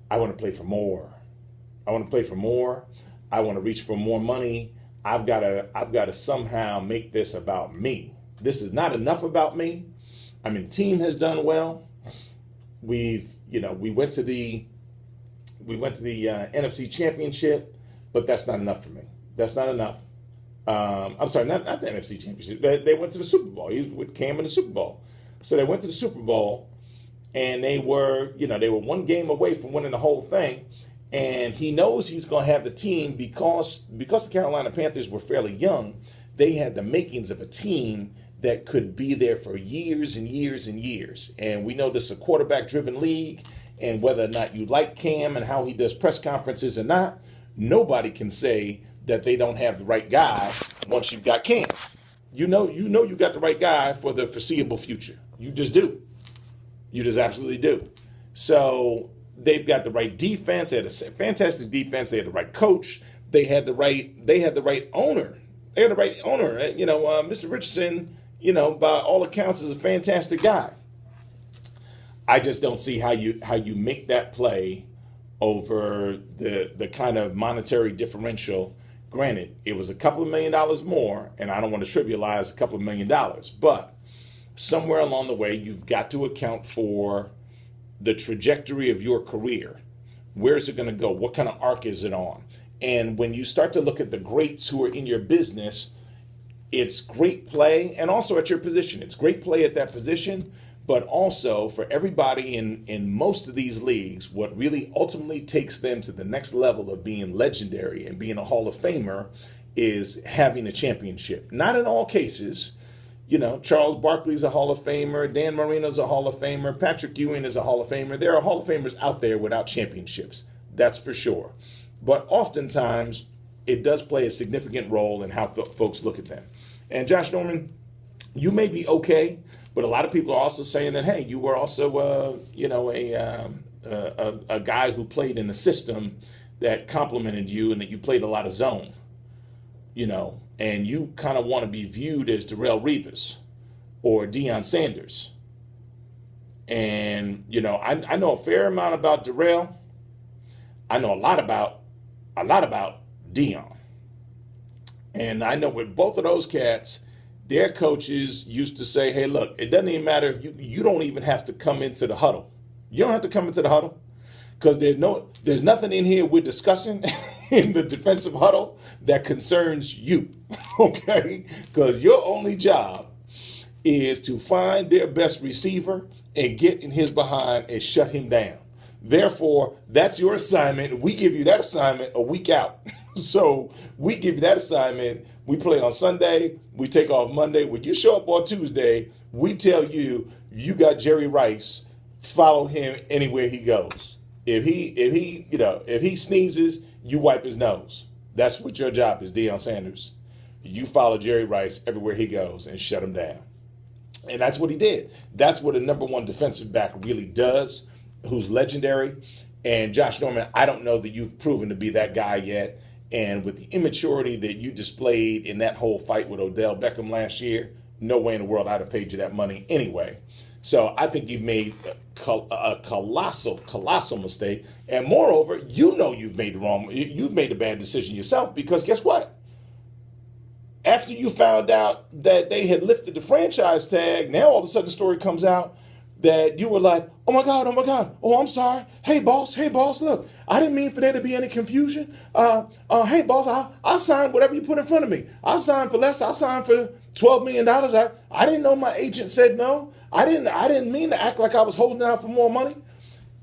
I want to play for more. I want to play for more. I want to reach for more money. I've got to somehow make this about me. This is not enough about me. I mean, the team has done well. We went to the NFC Championship, but that's not enough for me. That's not enough. I'm sorry, not the NFC Championship. They went to the Super Bowl. He was with Cam in the Super Bowl. So they went to the Super Bowl, and they were one game away from winning the whole thing. And he knows he's going to have the team because the Carolina Panthers were fairly young. They had the makings of a team that could be there for years and years and years. And we know this is a quarterback-driven league, and whether or not you like Cam and how he does press conferences or not, nobody can say that they don't have the right guy once you've got Cam. You know you got the right guy for the foreseeable future. You just do. You just absolutely do. So they've got the right defense. They had a fantastic defense. They had the right coach. They had the right owner. They had the right owner. Mr. Richardson, by all accounts, is a fantastic guy. I just don't see how you make that play over the kind of monetary differential. Granted, it was a couple of $1 million more, and I don't want to trivialize a couple of $1 million, but somewhere along the way, you've got to account for the trajectory of your career. Where is it going to go? What kind of arc is it on? And when you start to look at the greats who are in your business, it's great play, and also at your position. It's great play at that position, but also for everybody in most of these leagues, what really ultimately takes them to the next level of being legendary and being a Hall of Famer is having a championship. Not in all cases. Charles Barkley's a Hall of Famer, Dan Marino's a Hall of Famer, Patrick Ewing is a Hall of Famer. There are Hall of Famers out there without championships, that's for sure. But oftentimes, it does play a significant role in how folks look at them. And Josh Norman, you may be okay, but a lot of people are also saying that, hey, you were also, a guy who played in a system that complemented you and that you played a lot of zone, and you kind of want to be viewed as Darrelle Revis or Deion Sanders. And, I know a fair amount about Darrelle. I know a lot about Dion. And I know with both of those cats, their coaches used to say, hey, look, it doesn't even matter if you don't even have to come into the huddle. You don't have to come into the huddle because there's nothing in here we're discussing in the defensive huddle that concerns you, okay? Because your only job is to find their best receiver and get in his behind and shut him down. Therefore, that's your assignment. We give you that assignment a week out. So we give you that assignment. We play on Sunday. We take off Monday. When you show up on Tuesday, we tell you, you got Jerry Rice. Follow him anywhere he goes. If he sneezes, you wipe his nose. That's what your job is, Deion Sanders. You follow Jerry Rice everywhere he goes and shut him down. And that's what he did. That's what a number one defensive back really does, who's legendary. And Josh Norman, I don't know that you've proven to be that guy yet. And with the immaturity that you displayed in that whole fight with Odell Beckham last year, no way in the world I'd have paid you that money anyway. So I think you've made a colossal mistake. And moreover, you've made a bad decision yourself, because guess what? After you found out that they had lifted the franchise tag, now all of a sudden the story comes out that you were like, oh my God, oh, I'm sorry. Hey, boss, look, I didn't mean for there to be any confusion. Hey, boss, I'll sign whatever you put in front of me. I'll sign for less. I'll sign for $12 million. I didn't know my agent said no. I didn't mean to act like I was holding out for more money.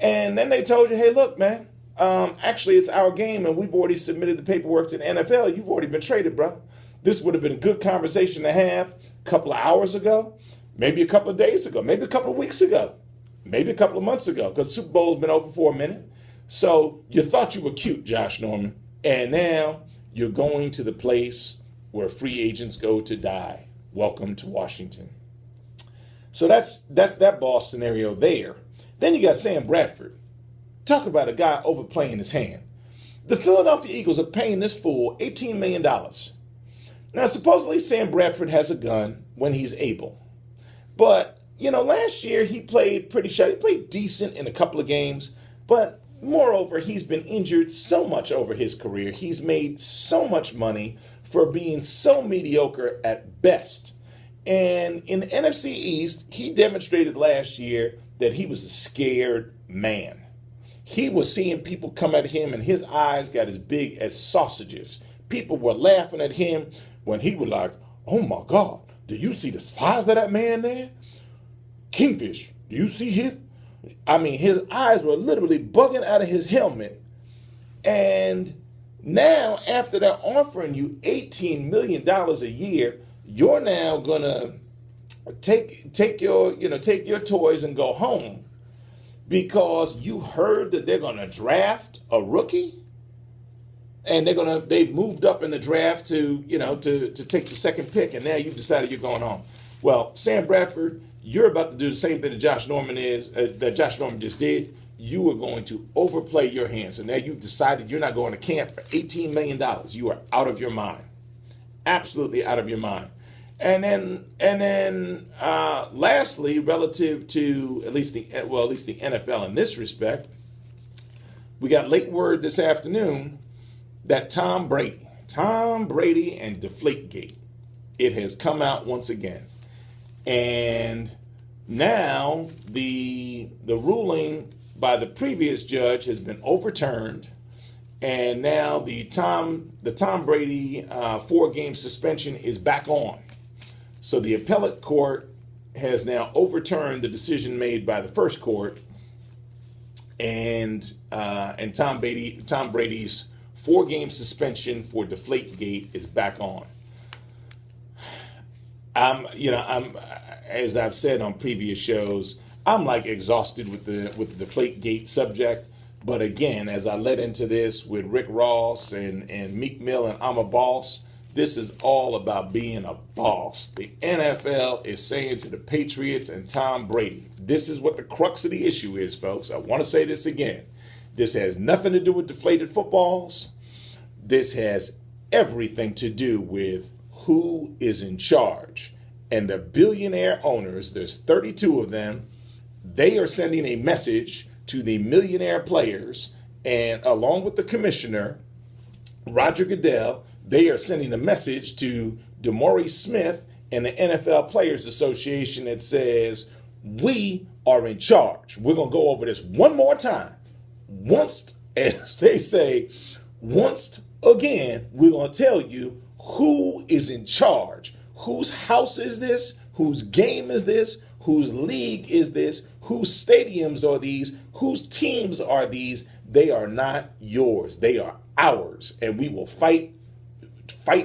And then they told you, hey, look, man, actually it's our game and we've already submitted the paperwork to the NFL. You've already been traded, bro. This would have been a good conversation to have a couple of hours ago. Maybe a couple of days ago, maybe a couple of weeks ago, maybe a couple of months ago, because Super Bowl's been over for a minute. So you thought you were cute, Josh Norman, and now you're going to the place where free agents go to die. Welcome to Washington. So that's that boss scenario there. Then you got Sam Bradford. Talk about a guy overplaying his hand. The Philadelphia Eagles are paying this fool $18 million. Now, supposedly Sam Bradford has a gun when he's able. But, last year he played pretty shoddy. He played decent in a couple of games. But moreover, he's been injured so much over his career. He's made so much money for being so mediocre at best. And in the NFC East, he demonstrated last year that he was a scared man. He was seeing people come at him and his eyes got as big as sausages. People were laughing at him when he was like, oh my God, do you see the size of that man there? Kingfish, do you see him? I mean, his eyes were literally bugging out of his helmet. And now, after they're offering you $18 million a year, you're now gonna take your toys and go home because you heard that they're gonna draft a rookie, and they've moved up in the draft to take the second pick, and now you've decided you're going home. Well, Sam Bradford, you're about to do the same thing that Josh Norman just did. You are going to overplay your hands. So now you've decided you're not going to camp for $18 million. You are out of your mind. Absolutely out of your mind. And then lastly, relative to at least the NFL in this respect, we got late word this afternoon that Tom Brady and Deflategate, it has come out once again. And now the ruling by the previous judge has been overturned, and now the Tom Brady 4-game suspension is back on. So the appellate court has now overturned the decision made by the first court, and Tom Brady's 4-game suspension for Deflategate is back on. I'm as I've said on previous shows, I'm like exhausted with the Deflategate subject. But again, as I led into this with Rick Ross and Meek Mill and I'm a Boss, this is all about being a boss. The NFL is saying to the Patriots and Tom Brady, this is what the crux of the issue is, folks. I want to say this again. This has nothing to do with deflated footballs. This has everything to do with who is in charge. And the billionaire owners, there's 32 of them, they are sending a message to the millionaire players, and along with the commissioner, Roger Goodell, they are sending a message to DeMaurice Smith and the NFL Players Association that says, we are in charge. We're going to go over this one more time. Once, as they say, once again, we're going to tell you who is in charge. Whose house is this? Whose game is this? Whose league is this? Whose stadiums are these? Whose teams are these? They are not yours. They are ours. And we will fight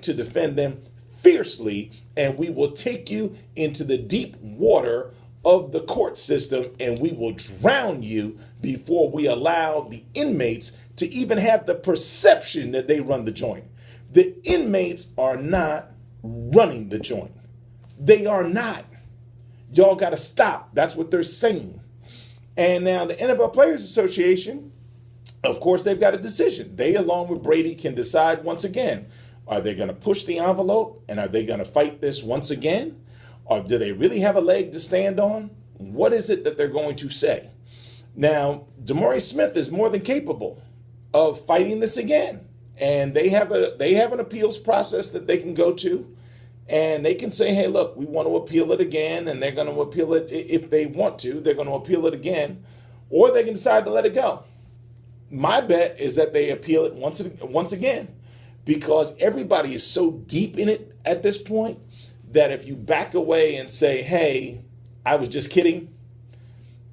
to defend them fiercely. And we will take you into the deep water of the court system, and we will drown you before we allow the inmates to even have the perception that they run the joint. The inmates are not running the joint. They are not. Y'all got to stop. That's what they're saying. And now the NFL Players Association, of course, they've got a decision. They, along with Brady, can decide once again, are they going to push the envelope and are they going to fight this once again? Or do they really have a leg to stand on? What is it that they're going to say? Now, DeMaurice Smith is more than capable of fighting this again. And they have an appeals process that they can go to. And they can say, hey, look, we want to appeal it again. And they're going to appeal it if they want to. They're going to appeal it again. Or they can decide to let it go. My bet is that they appeal it once again. Because everybody is so deep in it at this point that if you back away and say, hey, I was just kidding,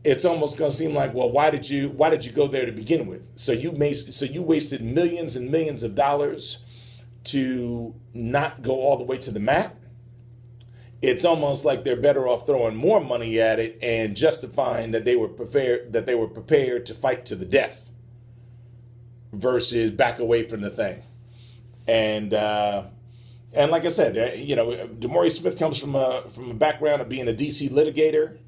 it's almost going to seem like, well, why did you go there to begin with? So you wasted millions and millions of dollars to not go all the way to the mat. It's almost like they're better off throwing more money at it and justifying that they were prepared to fight to the death versus back away from the thing. And like I said, DeMaurice Smith comes from a background of being a DC litigator.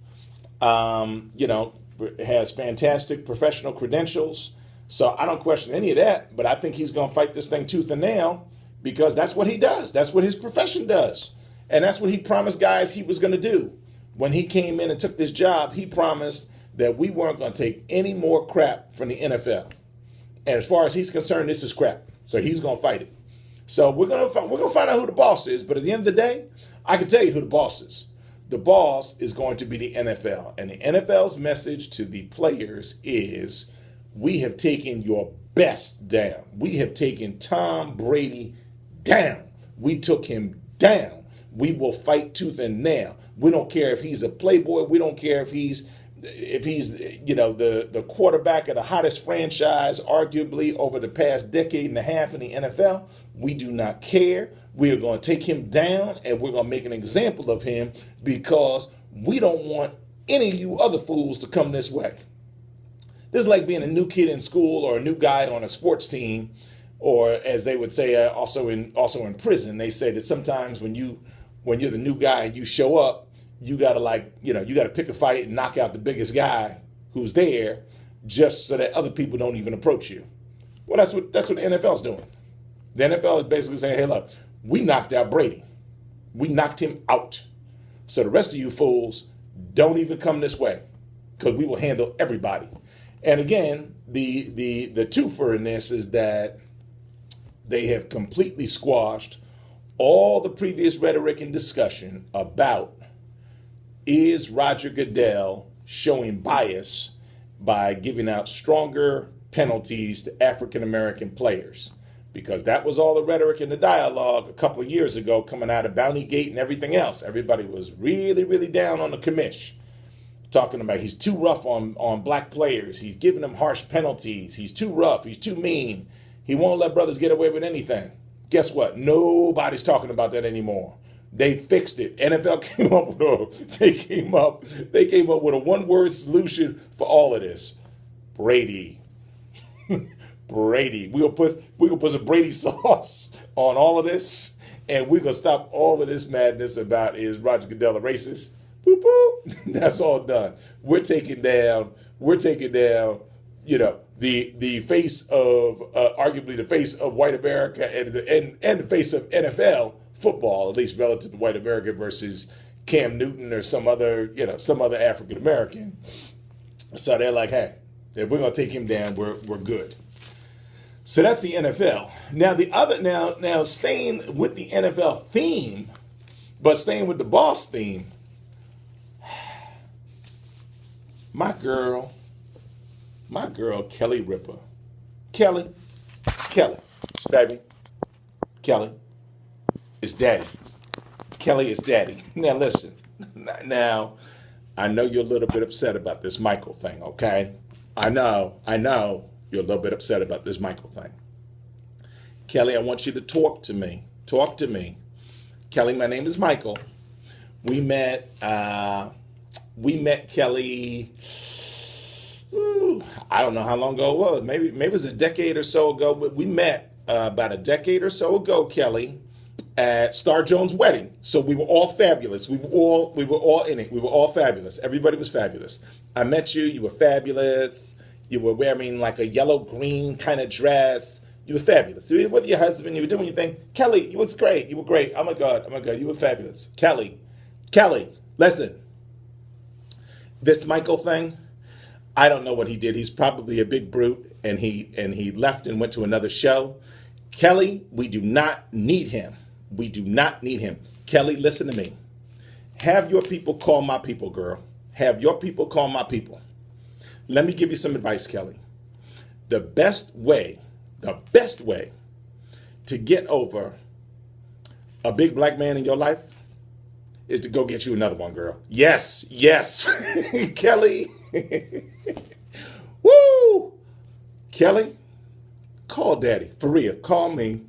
Has fantastic professional credentials. So I don't question any of that, but I think he's going to fight this thing tooth and nail because that's what he does. That's what his profession does. And that's what he promised guys he was going to do. When he came in and took this job, he promised that we weren't going to take any more crap from the NFL. And as far as he's concerned, this is crap. So he's going to fight it. So we're going to find out who the boss is. But at the end of the day, I can tell you who the boss is. The boss is going to be the NFL. And the NFL's message to the players is, we have taken your best down. We have taken Tom Brady down. We took him down. We will fight tooth and nail. We don't care if he's a playboy. We don't care if he's the quarterback of the hottest franchise arguably over the past decade and a half in the NFL. We do not care. We are going to take him down, and we're going to make an example of him, because we don't want any of you other fools to come this way. This is like being a new kid in school or a new guy on a sports team, or as they would say, also in prison. They say that sometimes when you're the new guy and you show up, you gotta pick a fight and knock out the biggest guy who's there, just so that other people don't even approach you. Well, that's what the NFL's doing. The NFL is basically saying, hey, look, we knocked out Brady. We knocked him out. So the rest of you fools, don't even come this way, because we will handle everybody. And again, the twofer in this is that they have completely squashed all the previous rhetoric and discussion about, is Roger Goodell showing bias by giving out stronger penalties to African-American players? Because that was all the rhetoric and the dialogue a couple of years ago coming out of Bountygate and everything else. Everybody was really, really down on the commish, talking about he's too rough on black players. He's giving them harsh penalties. He's too rough. He's too mean. He won't let brothers get away with anything. Guess what? Nobody's talking about that anymore. They fixed it. NFL came up with a one-word solution for all of this. Brady. Brady. We're gonna put some Brady sauce on all of this, and we're gonna stop all of this madness about, is Roger Goodell a racist? Boop, boop. That's all done. We're taking down, the face of arguably the face of white America and the face of NFL football, at least relative to white America, versus Cam Newton or some other African American. So they're like, hey, if we're gonna take him down, we're good. So that's the NFL. Now staying with the NFL theme, but staying with the boss theme, my girl, Kelly Rippa. Kelly, baby, Kelly is daddy. Kelly is daddy. Now listen, now I know you're a little bit upset about this Michael thing, okay? I know you're a little bit upset about this Michael thing. Kelly, I want you to talk to me. Talk to me. Kelly, my name is Michael. We met Kelly, I don't know how long ago it was. Maybe it was a decade or so ago, but we met about a decade or so ago, Kelly, at Star Jones' wedding. So we were all fabulous. We were all in it. We were all fabulous. Everybody was fabulous. I met you. You were fabulous. You were wearing like a yellow-green kind of dress. You were fabulous. You were with your husband. You were doing your thing. Kelly, you was great. You were great. Oh my God. You were fabulous. Kelly, listen. This Michael thing, I don't know what he did. He's probably a big brute, and he left and went to another show. Kelly, we do not need him. We do not need him. Kelly, listen to me. Have your people call my people, girl. Have your people call my people. Let me give you some advice, Kelly. The best way to get over a big black man in your life is to go get you another one, girl. Yes. Kelly. Woo! Kelly, call daddy. For real, call me.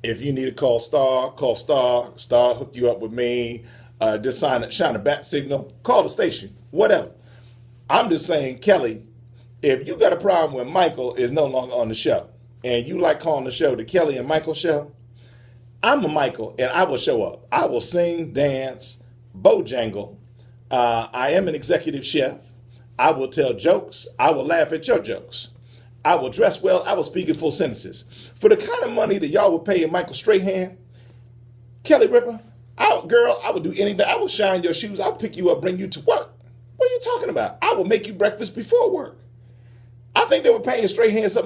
If you need to call Star. Star hook you up with me. Just shine a bat signal. Call the station. Whatever. I'm just saying, Kelly, if you got a problem when Michael is no longer on the show, and you like calling the show the Kelly and Michael show, I'm a Michael, and I will show up. I will sing, dance, bojangle. I am an executive chef. I will tell jokes. I will laugh at your jokes. I will dress well. I will speak in full sentences. For the kind of money that y'all would pay Michael Strahan, Kelly Rippa, I would do anything. I will shine your shoes. I'll pick you up, bring you to work. What are you talking about? I will make you breakfast before work. I think they were paying straight hands something